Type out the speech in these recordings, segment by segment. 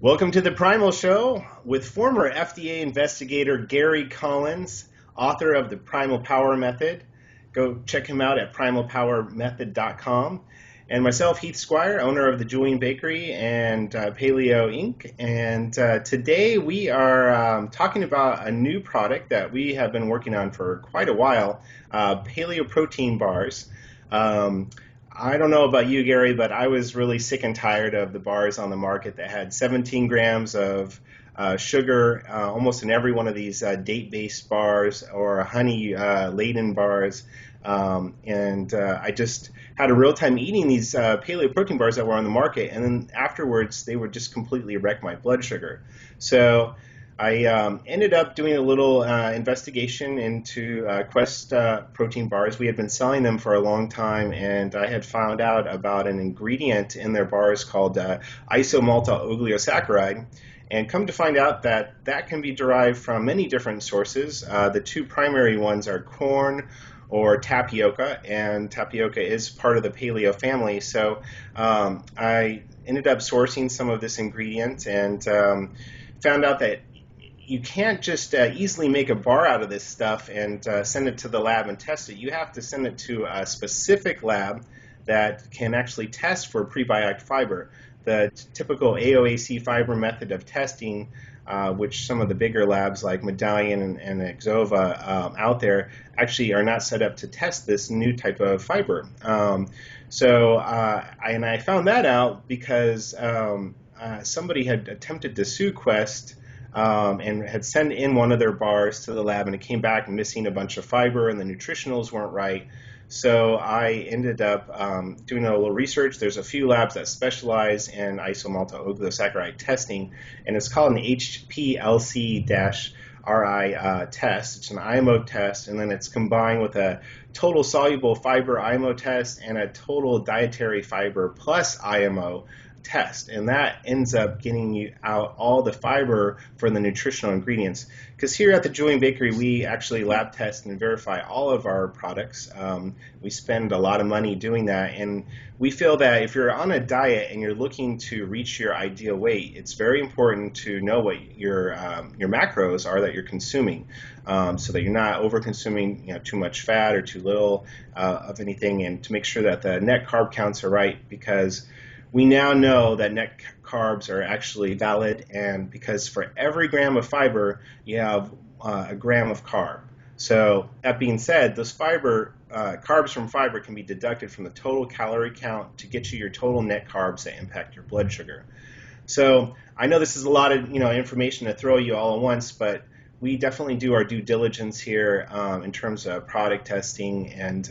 Welcome to the Primal Show with former FDA investigator Gary Collins, author of the Primal Power Method. Go check him out at primalpowermethod.com. And myself, Heath Squier, owner of the Julian Bakery and Paleo Inc. And today we are talking about a new product that we have been working on for quite a while, Paleo Protein Bars. I don't know about you, Gary, but I was really sick and tired of the bars on the market that had 17 grams of sugar almost in every one of these date-based bars or honey-laden bars. I just had a real time eating these paleo protein bars that were on the market, and then afterwards they would just completely wreck my blood sugar. So I ended up doing a little investigation into Quest protein bars. We had been selling them for a long time, and I had found out about an ingredient in their bars called isomaltol-oligosaccharide. And come to find out that that can be derived from many different sources. The two primary ones are corn or tapioca, and tapioca is part of the paleo family. So I ended up sourcing some of this ingredient and found out that you can't just easily make a bar out of this stuff and send it to the lab and test it. You have to send it to a specific lab that can actually test for prebiotic fiber. The typical AOAC fiber method of testing, which some of the bigger labs like Medallion and Exova out there actually are not set up to test this new type of fiber. I found that out because somebody had attempted to sue Quest and had sent in one of their bars to the lab, and it came back missing a bunch of fiber, and the nutritionals weren't right. So I ended up doing a little research. There's a few labs that specialize in isomaltol-oligosaccharide testing, and it's called an HPLC-RI test. It's an IMO test, and then it's combined with a total soluble fiber IMO test and a total dietary fiber plus IMO test, and that ends up getting you out all the fiber for the nutritional ingredients. Because here at the Julian Bakery, we actually lab test and verify all of our products. We spend a lot of money doing that, and we feel that if you're on a diet and you're looking to reach your ideal weight, it's very important to know what your macros are that you're consuming, so that you're not over-consuming too much fat or too little of anything, and to make sure that the net carb counts are right, because we now know that net carbs are actually valid, and because for every gram of fiber, you have a gram of carb. So that being said, those carbs from fiber can be deducted from the total calorie count to get you your total net carbs that impact your blood sugar. So I know this is a lot of information to throw you all at once, but we definitely do our due diligence here in terms of product testing, and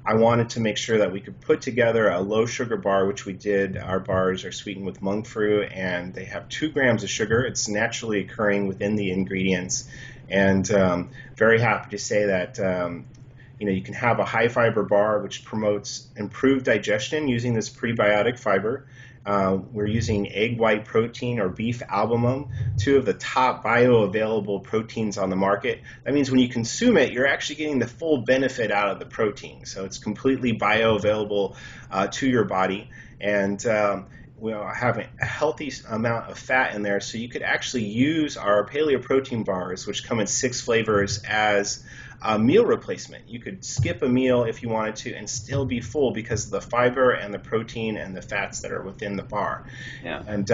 I wanted to make sure that we could put together a low sugar bar, which we did. Our bars are sweetened with monk fruit, and they have 2 grams of sugar. It's naturally occurring within the ingredients, and very happy to say that you can have a high fiber bar which promotes improved digestion using this prebiotic fiber. We're using egg white protein or beef albumin, 2 of the top bioavailable proteins on the market. That means when you consume it, you're actually getting the full benefit out of the protein. So it's completely bioavailable to your body, and we have a healthy amount of fat in there. So you could actually use our paleo protein bars, which come in 6 flavors, as a meal replacement. You could skip a meal if you wanted to and still be full because of the fiber and the protein and the fats that are within the bar. Yeah. And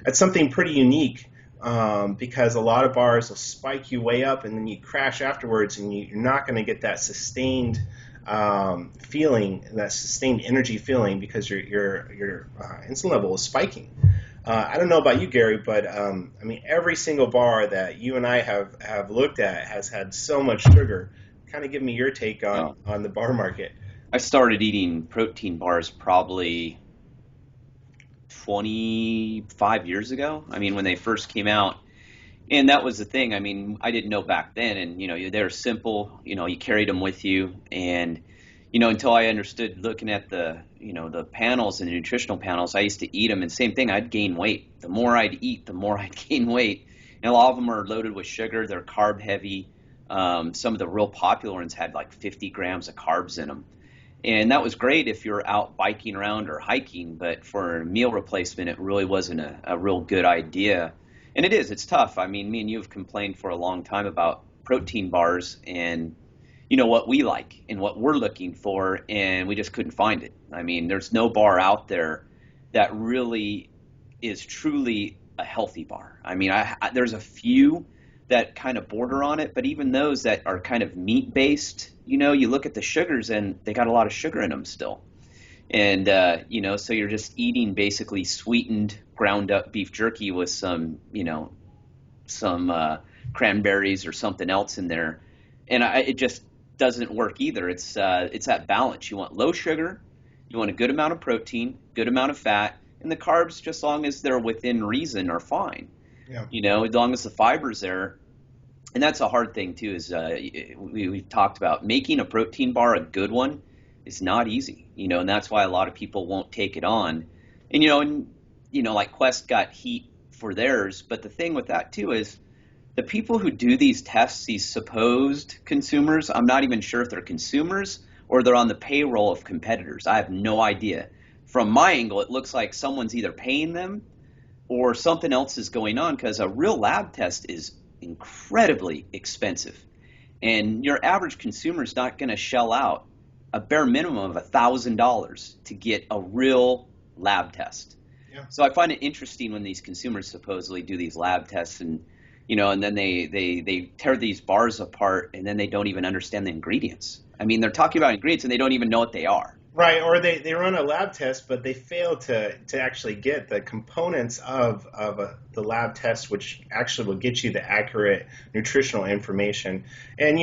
that's something pretty unique because a lot of bars will spike you way up and then you crash afterwards, and you're not going to get that sustained feeling, that sustained energy feeling, because your insulin level is spiking. I don't know about you, Gary, but every single bar that you and I have looked at has had so much sugar. Kind of give me your take on the bar market. I started eating protein bars probably 25 years ago. When they first came out, and that was the thing. I didn't know back then, and they were simple. You carried them with you, and until I understood looking at the panels and the nutritional panels, I used to eat them, and same thing, I'd gain weight. The more I'd eat, the more I'd gain weight. And a lot of them are loaded with sugar. They're carb heavy. Some of the real popular ones had like 50 grams of carbs in them. And that was great if you're out biking around or hiking, but for meal replacement, it really wasn't a real good idea. And it's tough. I mean, me and you have complained for a long time about protein bars and what we like and what we're looking for, and we just couldn't find it. I mean, there's no bar out there that really is truly a healthy bar. I mean, there's a few that kind of border on it, but even those that are kind of meat based, you look at the sugars and they got a lot of sugar in them still. And, so you're just eating basically sweetened ground up beef jerky with some cranberries or something else in there. And it just doesn't work either. It's that balance. You want low sugar, you want a good amount of protein, good amount of fat, and the carbs, just as long as they're within reason, are fine. Yeah. As long as the fiber's there. And that's a hard thing too, is we've talked about making a protein bar a good one is not easy, and that's why a lot of people won't take it on. And, like Quest got heat for theirs, but the thing with that too is the people who do these tests, these supposed consumers, I'm not even sure if they're consumers or they're on the payroll of competitors. I have no idea. From my angle, it looks like someone's either paying them or something else is going on, because a real lab test is incredibly expensive. And your average consumer is not going to shell out a bare minimum of $1,000 to get a real lab test. Yeah. So I find it interesting when these consumers supposedly do these lab tests and then they tear these bars apart and then they don't even understand the ingredients. I mean, they're talking about ingredients and they don't even know what they are. Right, or they run a lab test, but they fail to actually get the components of the lab test, which actually will get you the accurate nutritional information. And,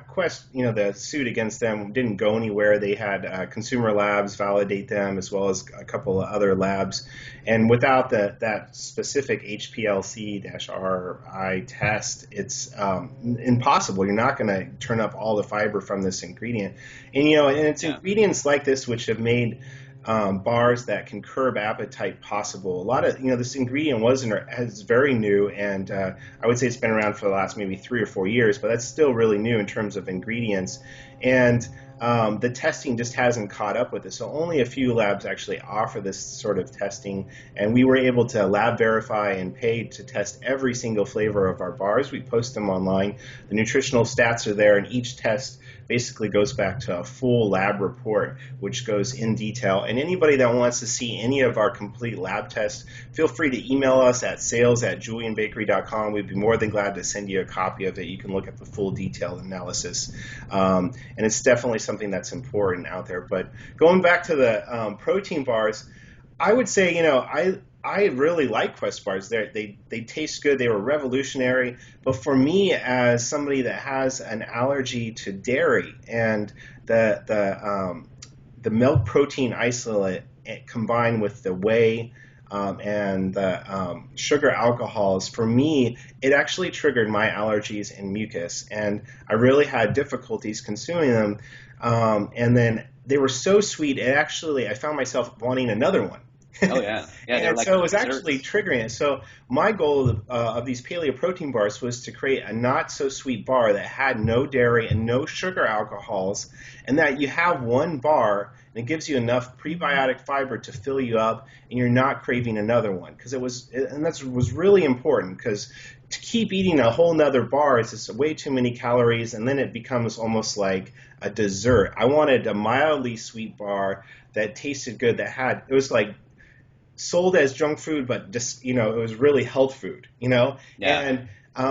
Quest, the suit against them didn't go anywhere. They had consumer labs validate them, as well as a couple of other labs. And without that specific HPLC-RI test, it's impossible. You're not going to turn up all the fiber from this ingredient. And, and it's ingredients like this which have made bars that can curb appetite possible. A lot of, this ingredient is very new, and I would say it's been around for the last maybe 3 or 4 years, but that's still really new in terms of ingredients. And the testing just hasn't caught up with it. So only a few labs actually offer this sort of testing, and we were able to lab verify and pay to test every single flavor of our bars. We post them online. The nutritional stats are there, and each test basically goes back to a full lab report, which goes in detail. And anybody that wants to see any of our complete lab tests, feel free to email us at sales@julianbakery.com. We'd be more than glad to send you a copy of it. You can look at the full detailed analysis. And it's definitely something that's important out there. But going back to the protein bars, I would say, I really like Quest bars. They taste good. They were revolutionary. But for me, as somebody that has an allergy to dairy and the milk protein isolate combined with the whey and the sugar alcohols, for me, it actually triggered my allergies and mucus. And I really had difficulties consuming them. And then they were so sweet, I found myself wanting another one. Oh, yeah. And like so it was actually triggering it. So my goal of these paleo protein bars was to create a not-so-sweet bar that had no dairy and no sugar alcohols, and that you have one bar and it gives you enough prebiotic fiber to fill you up and you're not craving another one. And that was really important, because to keep eating a whole nother bar is just way too many calories, and then it becomes almost like a dessert. I wanted a mildly sweet bar that tasted good, it was like sold as junk food, but just, it was really health food, Yeah. And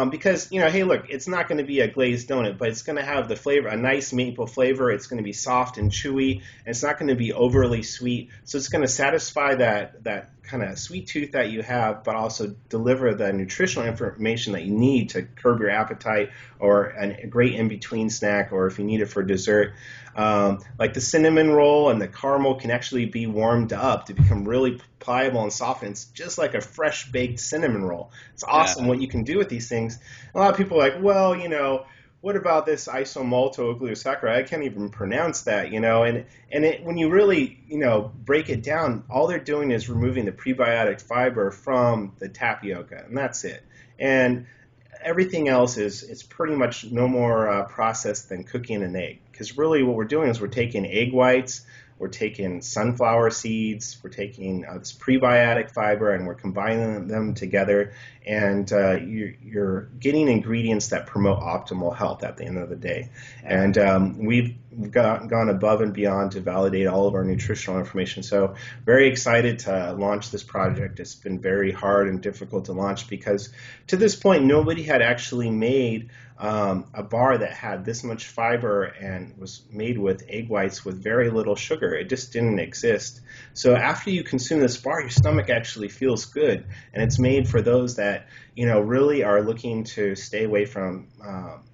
because, hey, look, it's not going to be a glazed donut, but it's going to have the flavor, a nice maple flavor. It's going to be soft and chewy, and it's not going to be overly sweet. So it's going to satisfy that kind of sweet tooth that you have, but also deliver the nutritional information that you need to curb your appetite, or a great in-between snack, or if you need it for dessert. Like the cinnamon roll and the caramel can actually be warmed up to become really pliable and soft, and it's just like a fresh baked cinnamon roll. It's awesome what you can do with these things. A lot of people are like, well, what about this isomaltoglucosaccharide? I can't even pronounce that, and when you really, break it down, all they're doing is removing the prebiotic fiber from the tapioca, and that's it. And everything else it's pretty much no more processed than cooking an egg, because really what we're doing is we're taking egg whites, we're taking sunflower seeds, we're taking this prebiotic fiber, and we're combining them together, and you're getting ingredients that promote optimal health at the end of the day. And we've gone above and beyond to validate all of our nutritional information. So very excited to launch this project. It's been very hard and difficult to launch because to this point nobody had actually made a bar that had this much fiber and was made with egg whites with very little sugar. It just didn't exist. So after you consume this bar, your stomach actually feels good, and it's made for those that really are looking to stay away from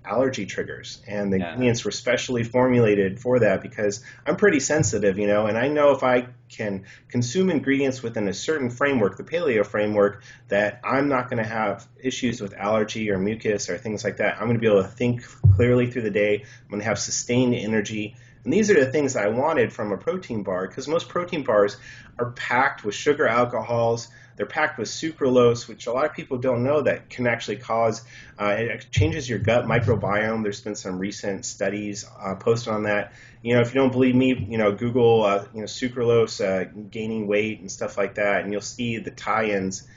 allergy triggers, and the ingredients were specially formulated for that because I'm pretty sensitive, and I know if I can consume ingredients within a certain framework, the paleo framework, that I'm not going to have issues with allergy or mucus or things like that. I'm going to be able to think clearly through the day. I'm going to have sustained energy. And these are the things that I wanted from a protein bar, because most protein bars are packed with sugar alcohols. They're packed with sucralose, which a lot of people don't know that can actually cause, it changes your gut microbiome. There's been some recent studies posted on that. If you don't believe me, Google, sucralose gaining weight and stuff like that, and you'll see the tie-ins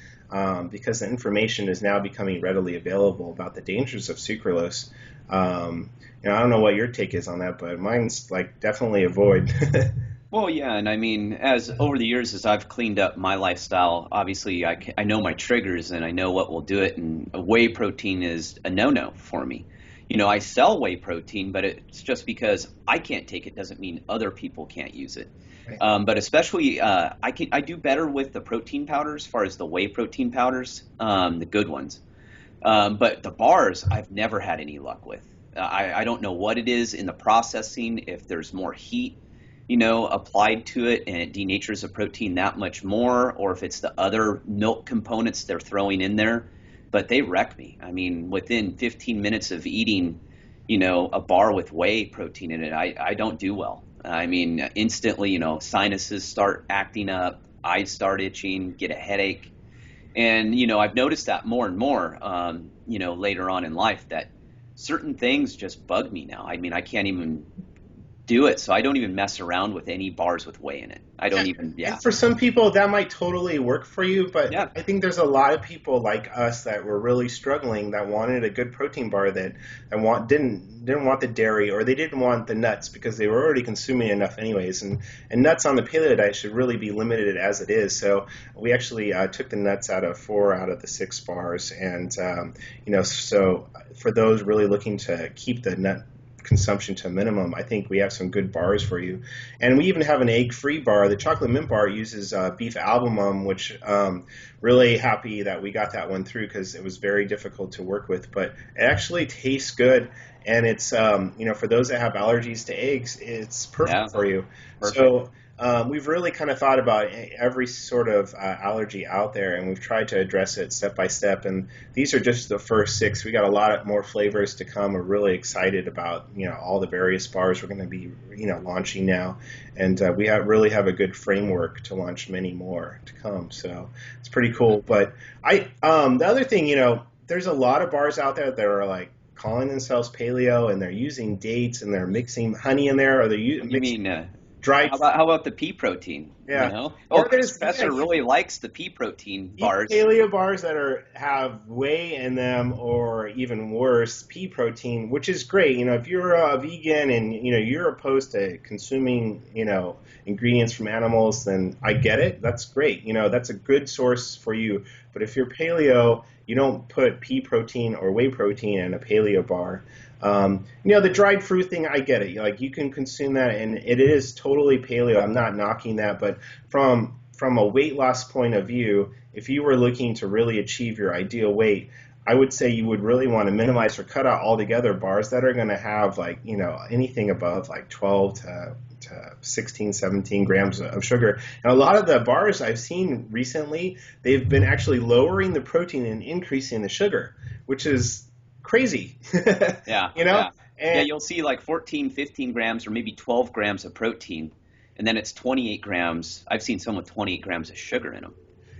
because the information is now becoming readily available about the dangers of sucralose. I don't know what your take is on that, but mine's definitely avoid. Well, yeah, and I mean, as over the years, as I've cleaned up my lifestyle, obviously I know my triggers and I know what will do it, and whey protein is a no-no for me. I sell whey protein, but it's just because I can't take it doesn't mean other people can't use it. Right. But especially, I do better with the protein powders as far as the whey protein powders, the good ones. But the bars, I've never had any luck with. I don't know what it is in the processing, if there's more heat applied to it and it denatures the protein that much more, or if it's the other milk components they're throwing in there, but they wreck me. I mean, within 15 minutes of eating, a bar with whey protein in it, I don't do well. I mean, instantly, sinuses start acting up, eyes start itching, get a headache. And, I've noticed that more and more, later on in life, that certain things just bug me now. I mean, I can't even do it, so I don't even mess around with any bars with whey in it. I don't even. And for some people that might totally work for you, but I think there's a lot of people like us that were really struggling, that wanted a good protein bar that didn't want the dairy, or they didn't want the nuts because they were already consuming enough anyways, and nuts on the paleo diet should really be limited as it is. So we actually took the nuts out of 4 out of the 6 bars, and so for those really looking to keep the nut consumption to a minimum, I think we have some good bars for you. And we even have an egg-free bar. The chocolate mint bar uses beef albumin, which really happy that we got that one through because it was very difficult to work with. But it actually tastes good, and it's for those that have allergies to eggs, it's perfect for you. Perfect. So we've really kind of thought about every sort of allergy out there, and we've tried to address it step by step. And these are just the first 6. We got a lot more flavors to come. We're really excited about all the various bars we're going to be launching now, and we really have a good framework to launch many more to come. So it's pretty cool. But the other thing, there's a lot of bars out there that are calling themselves paleo, and they're using dates, and they're mixing honey in there, or they're using dried. How about the pea protein? Yeah. Or Professor really likes the pea protein bars. Paleo bars that have whey in them, or even worse, pea protein, which is great. If you're a vegan and you're opposed to consuming ingredients from animals, then I get it. That's great. That's a good source for you. But if you're paleo, you don't put pea protein or whey protein in a paleo bar. The dried fruit thing, I get it. You can consume that, and it is totally paleo. I'm not knocking that, but from a weight loss point of view, if you were looking to really achieve your ideal weight, I would say you would really want to minimize or cut out altogether bars that are going to have anything above 12 to 16, 17 grams of sugar. And a lot of the bars I've seen recently, they've been actually lowering the protein and increasing the sugar, which is crazy. And you'll see 14, 15 grams or maybe 12 grams of protein, and then it's 28 grams. I've seen some with 28 grams of sugar in them.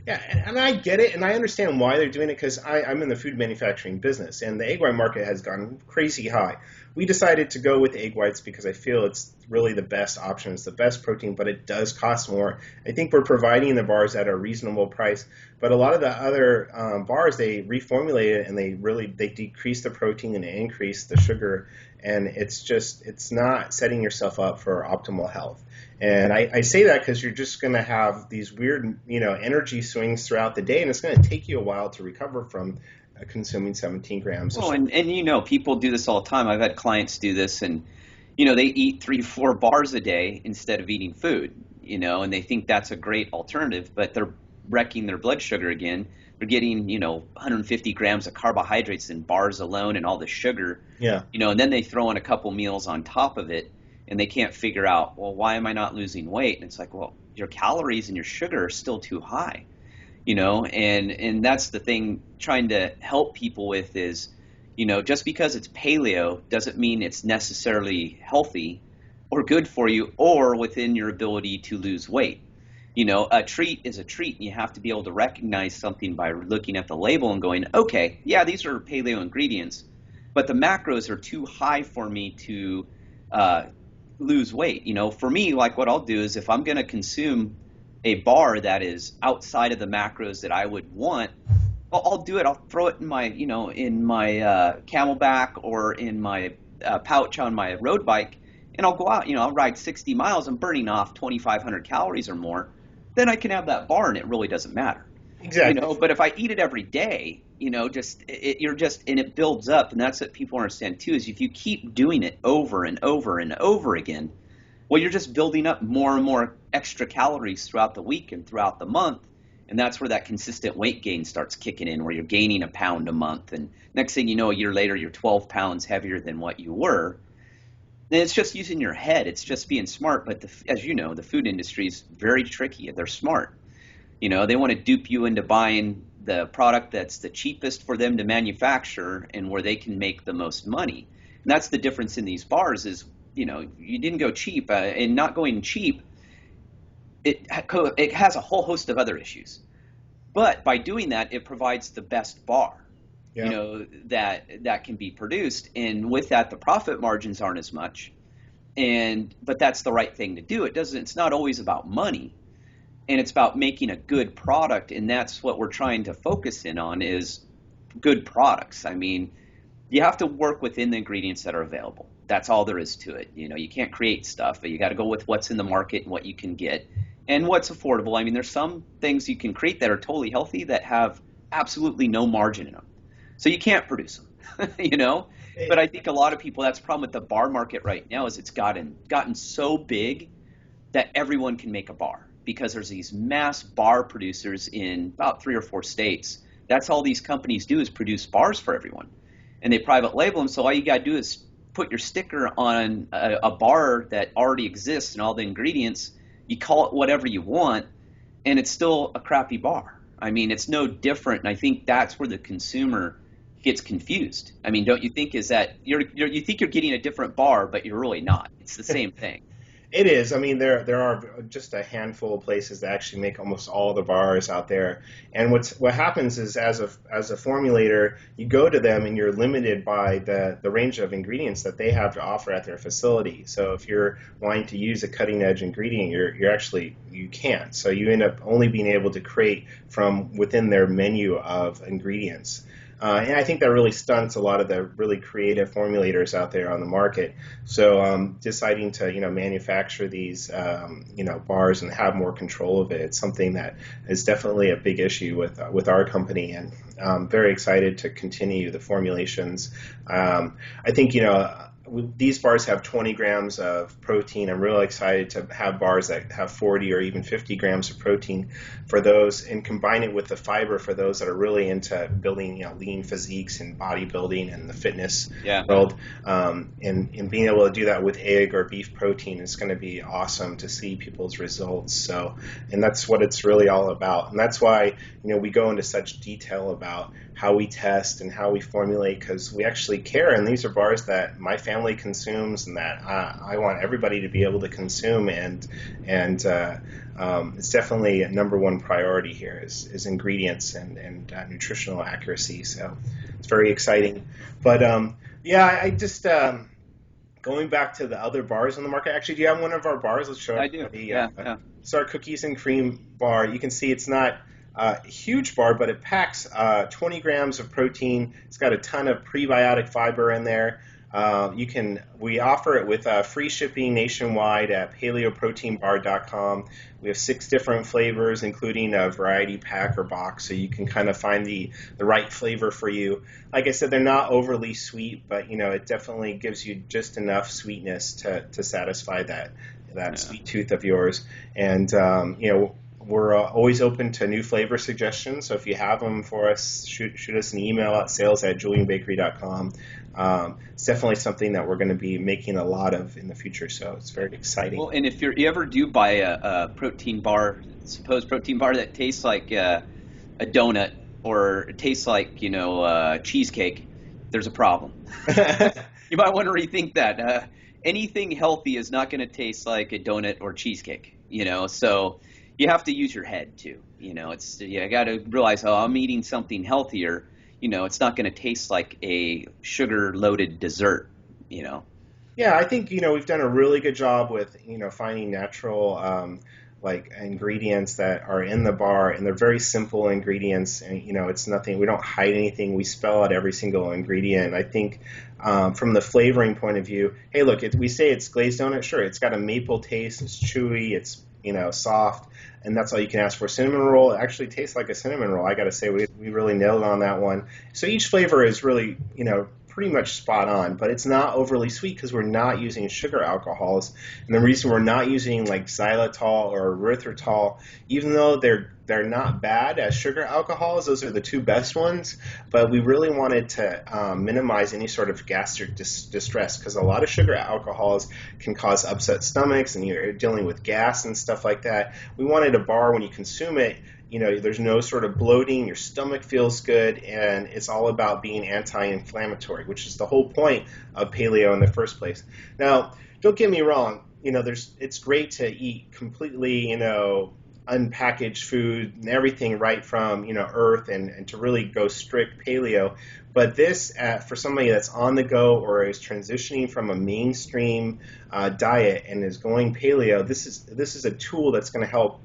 Yeah, and I get it, and I understand why they're doing it because I'm in the food manufacturing business, and the egg white market has gone crazy high. We decided to go with egg whites because I feel it's really the best option. It's the best protein, but it does cost more. I think we're providing the bars at a reasonable price, but a lot of the other bars, they reformulate it and they decrease the protein and increase the sugar, and it's not setting yourself up for optimal health. And I say that because you're just going to have these weird, energy swings throughout the day, and it's going to take you a while to recover from consuming 17 grams. Well, and people do this all the time. I've had clients do this, and they eat 3, 4 bars a day instead of eating food, and they think that's a great alternative, but they're wrecking their blood sugar again. They're getting, 150 grams of carbohydrates in bars alone and all the sugar. Yeah. And then they throw in a couple meals on top of it, and they can't figure out, well, why am I not losing weight? And it's like, well, your calories and your sugar are still too high, and that's the thing trying to help people with is, just because it's paleo doesn't mean it's necessarily healthy or good for you or within your ability to lose weight. A treat is a treat, and you have to be able to recognize something by looking at the label and going, okay, yeah, these are paleo ingredients, but the macros are too high for me to lose weight. For me, like what I'll do is if I'm going to consume a bar that is outside of the macros that I would want, I'll do it. I'll throw it in my, in my Camelback or in my pouch on my road bike, and I'll go out, I'll ride 60 miles. I'm burning off 2,500 calories or more. Then I can have that bar and it really doesn't matter. Exactly. But if I eat it every day, and it builds up, and that's what people understand too, is if you keep doing it over and over and over again, well, you're just building up more and more extra calories throughout the week and throughout the month. And that's where that consistent weight gain starts kicking in, where you're gaining a pound a month. And next thing you know, a year later, you're 12 pounds heavier than what you were. And it's just using your head. It's just being smart. But as you know, the food industry is very tricky. They're smart. They want to dupe you into buying the product that's the cheapest for them to manufacture and where they can make the most money. And that's the difference in these bars is, you didn't go cheap. And not going cheap, it has a whole host of other issues. But by doing that, it provides the best bar. Yeah. That can be produced, and with that the profit margins aren't as much, but that's the right thing to do. It's not always about money, and it's about making a good product, and that's what we're trying to focus in on is good products. I mean, you have to work within the ingredients that are available. That's all there is to it. You can't create stuff, but you got to go with what's in the market and what you can get and what's affordable. I mean, there's some things you can create that are totally healthy that have absolutely no margin in them. So you can't produce them, But I think a lot of people, that's the problem with the bar market right now is it's gotten so big that everyone can make a bar because there's these mass bar producers in about 3 or 4 states. That's all these companies do is produce bars for everyone. And they private label them, so all you got to do is put your sticker on a bar that already exists and all the ingredients. You call it whatever you want, and it's still a crappy bar. I mean, it's no different, and I think that's where the consumer gets confused. I mean, don't you think is that you think you're getting a different bar, but you're really not. It's the same thing. It is. I mean, there are just a handful of places that actually make almost all the bars out there. And what happens is, as a formulator, you go to them and you're limited by the range of ingredients that they have to offer at their facility. So if you're wanting to use a cutting edge ingredient, you can't. So you end up only being able to create from within their menu of ingredients. And I think that really stunts a lot of the really creative formulators out there on the market. So deciding to manufacture these bars and have more control of it, it's something that is definitely a big issue with our company, and I'm very excited to continue the formulations. I think these bars have 20 grams of protein. I'm really excited to have bars that have 40 or even 50 grams of protein for those, and combine it with the fiber for those that are really into building lean physiques and bodybuilding and the fitness world. And being able to do that with egg or beef protein is going to be awesome to see people's results. So, and that's what it's really all about. And that's why we go into such detail about how we test and how we formulate, because we actually care. And these are bars that my family family consumes and that I want everybody to be able to consume, and it's definitely a number one priority here is ingredients and nutritional accuracy. So it's very exciting. But I just going back to the other bars on the market. Actually, do you have one of our bars? Let's show I do. the Yeah. it's our cookies and cream bar. You can see it's not a huge bar, but it packs 20 grams of protein. It's got a ton of prebiotic fiber in there. We offer it with free shipping nationwide at paleoproteinbar.com. We have 6 different flavors, including a variety pack or box, so you can kind of find the right flavor for you. Like I said, they're not overly sweet, but it definitely gives you just enough sweetness to satisfy that sweet tooth of yours. And we're always open to new flavor suggestions, so if you have them for us, shoot us an email at sales@julianbakery.com. It's definitely something that we're going to be making a lot of in the future, so it's very exciting. Well, and if you ever do buy a protein bar, supposed protein bar that tastes like a donut or it tastes like cheesecake, there's a problem. You might want to rethink that. Anything healthy is not going to taste like a donut or cheesecake, so you have to use your head too. I got to realize, I'm eating something healthier. It's not going to taste like a sugar-loaded dessert. Yeah, I think we've done a really good job with finding natural like ingredients that are in the bar, and they're very simple ingredients, and it's nothing. We don't hide anything. We spell out every single ingredient. I think from the flavoring point of view, hey, look, we say it's glazed donut. Sure, it's got a maple taste. It's chewy. It's soft, and that's all you can ask for. Cinnamon roll actually tastes like a cinnamon roll. I got to say, we really nailed on that one. So each flavor is really pretty much spot on, but it's not overly sweet because we're not using sugar alcohols. And the reason we're not using like xylitol or erythritol, even though they're not bad as sugar alcohols, those are the 2 best ones, but we really wanted to minimize any sort of gastric distress, because a lot of sugar alcohols can cause upset stomachs and you're dealing with gas and stuff like that. We wanted a bar when you consume it, there's no sort of bloating, your stomach feels good, and it's all about being anti-inflammatory, which is the whole point of paleo in the first place. Now, don't get me wrong, it's great to eat completely, unpackaged food and everything right from, earth, and to really go strict paleo. But this, for somebody that's on the go or is transitioning from a mainstream diet and is going paleo, this is a tool that's going to help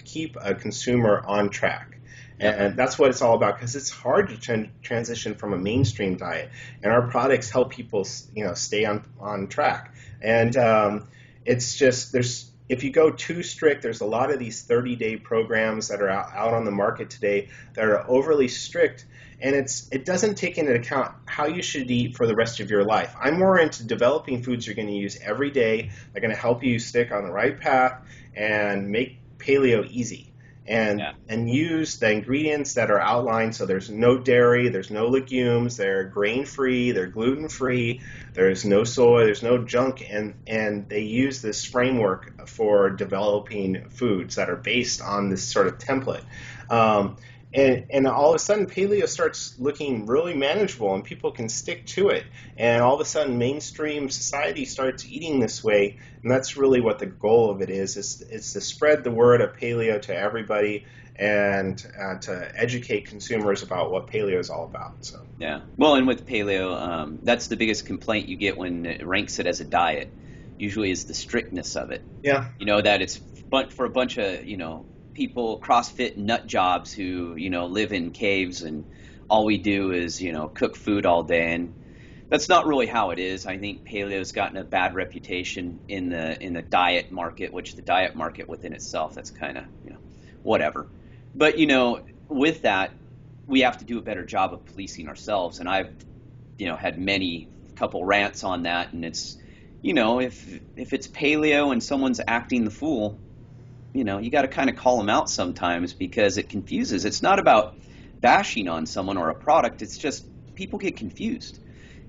keep a consumer on track. And that's what it's all about, because it's hard to transition from a mainstream diet, and our products help people stay on track. And it's just, if you go too strict, there's a lot of these 30-day programs that are out on the market today that are overly strict, and it doesn't take into account how you should eat for the rest of your life. I'm more into developing foods you're going to use every day. They're going to help you stick on the right path and make paleo easy, and use the ingredients that are outlined. So there's no dairy, there's no legumes, they're grain free, they're gluten free, there's no soy, there's no junk, and they use this framework for developing foods that are based on this sort of template. And all of a sudden, paleo starts looking really manageable, and people can stick to it. And all of a sudden, mainstream society starts eating this way, and that's really what the goal of it is. It's to spread the word of paleo to everybody, and to educate consumers about what paleo is all about. So yeah, well, and with paleo, that's the biggest complaint you get when it ranks it as a diet. Usually, is the strictness of it. Yeah, that it's for a bunch of people, CrossFit nut jobs who live in caves, and all we do is cook food all day, and that's not really how it is. I think paleo's gotten a bad reputation in the diet market, which the diet market within itself, that's kind of whatever. But with that, we have to do a better job of policing ourselves, and I've had couple rants on that, and it's if it's paleo and someone's acting the fool, you got to kind of call them out sometimes, because it confuses. It's not about bashing on someone or a product. It's just people get confused.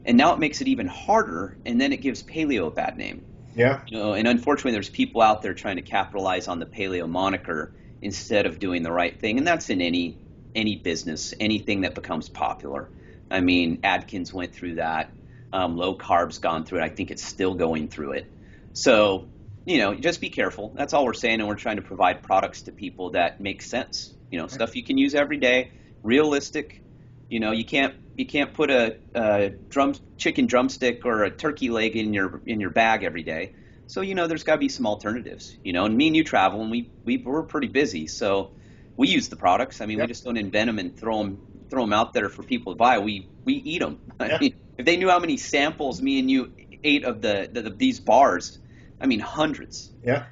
And now it makes it even harder, and then it gives paleo a bad name. Yeah. And unfortunately, there's people out there trying to capitalize on the paleo moniker instead of doing the right thing. And that's in any business, anything that becomes popular. I mean, Atkins went through that. Low carb's gone through it. I think it's still going through it. So, just be careful. That's all we're saying. And we're trying to provide products to people that make sense. Stuff you can use every day, realistic. You can't put a chicken drumstick or a turkey leg in your bag every day. So, there's got to be some alternatives, and me and you travel, and we're pretty busy. So we use the products. I mean, we just don't invent them and throw them out there for people to buy. We eat them. I mean, if they knew how many samples me and you ate of these bars, I mean, hundreds. Yeah.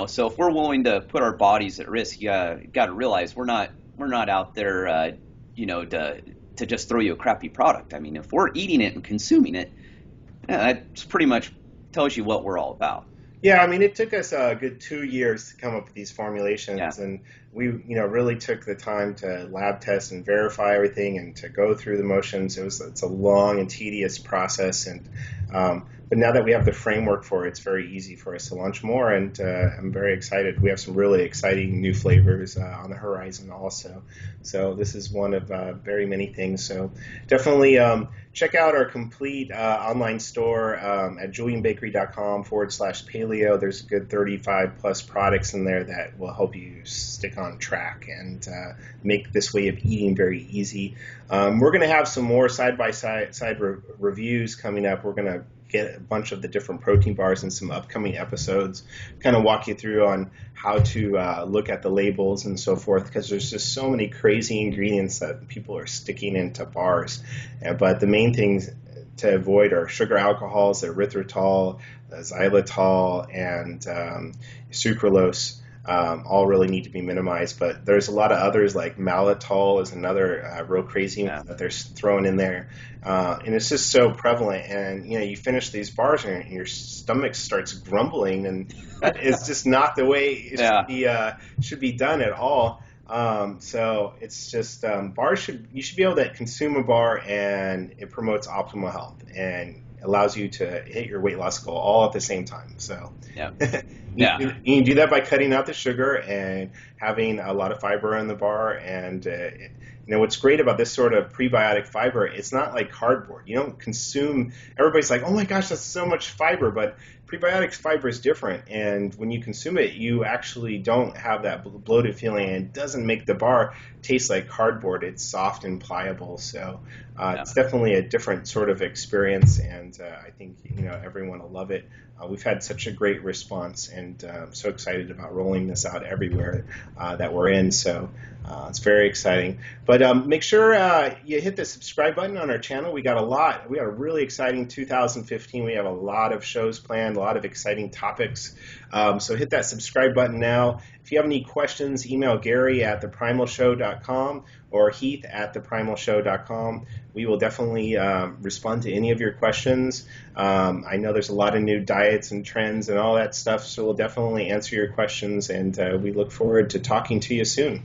So if we're willing to put our bodies at risk, you got to realize we're not out there, to just throw you a crappy product. I mean, if we're eating it and consuming it, that's pretty much tells you what we're all about. Yeah, I mean, it took us a good 2 years to come up with these formulations, and we, really took the time to lab test and verify everything and to go through the motions. It's a long and tedious process, and but now that we have the framework for it, it's very easy for us to launch more, and I'm very excited. We have some really exciting new flavors on the horizon also. So this is one of very many things. So definitely check out our complete online store at julianbakery.com/paleo. There's a good 35 plus products in there that will help you stick on track and make this way of eating very easy. We're going to have some more side-by-side reviews coming up. We're going to get a bunch of the different protein bars in some upcoming episodes, kind of walk you through on how to look at the labels and so forth, because there's just so many crazy ingredients that people are sticking into bars. But the main things to avoid are sugar alcohols, erythritol, xylitol, and sucralose. All really need to be minimized, but there's a lot of others, like maltitol is another real crazy one that they're throwing in there, and it's just so prevalent. And you finish these bars and your stomach starts grumbling, and that is just not the way it should be done at all. So it's just you should be able to consume a bar, and it promotes optimal health and allows you to hit your weight loss goal all at the same time. So you can do that by cutting out the sugar and having a lot of fiber in the bar. And what's great about this sort of prebiotic fiber, it's not like cardboard. You don't consume, everybody's like, oh my gosh, that's so much fiber, but prebiotic fiber is different, and when you consume it, you actually don't have that bloated feeling, and it doesn't make the bar taste like cardboard. It's soft and pliable, so it's definitely a different sort of experience, and I think everyone will love it. We've had such a great response, and I'm so excited about rolling this out everywhere that we're in, so it's very exciting. But make sure you hit the subscribe button on our channel. We got a really exciting 2015. We have a lot of shows planned, a lot of exciting topics. So hit that subscribe button now. If you have any questions, email Gary at theprimalshow.com or Heath at theprimalshow.com. We will definitely respond to any of your questions. I know there's a lot of new diets and trends and all that stuff, so we'll definitely answer your questions, and we look forward to talking to you soon.